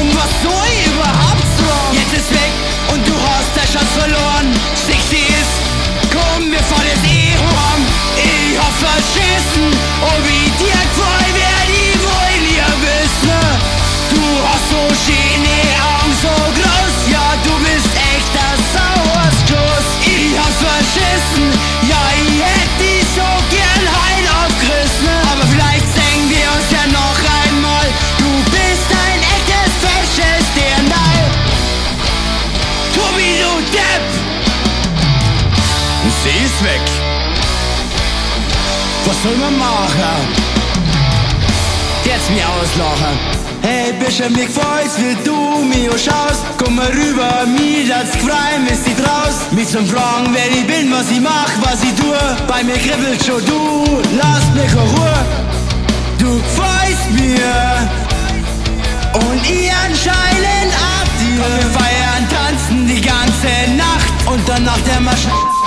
was soll überhaupt so? Jetzt ist weg und du hast der Schatz verloren. Sexy ist, komm, wir fahren jetzt heim. Ich hab verschissen, oh wie dir gefallen wär, ich woll ja wissen. Du hast so schöne Augen, so groß, ja du bist echt ein sauers Kloß. Ich hab's verschissen, ja ich hätt dich so gern heil aufgerissen. Aber vielleicht sehen wir uns ja noch einmal. Du bist ein echtes fesches Dirndl. Tobi, du Depp! Sie ist weg. Was soll man machen? Jetzt mich auslachen. Hey, Bischof, mir gefällt's, wie du mich schaust. Komm mal rüber, mir das gefreien, ist die draus. Mich zum Fragen, wer ich bin, was ich mach, was ich tue. Bei mir kribbelt schon, du lass mir keine Ruhe. Du gefällst mir und ich anscheinend ab dir. Komm, wir feiern, tanzen die ganze Nacht und dann nach der Maschine.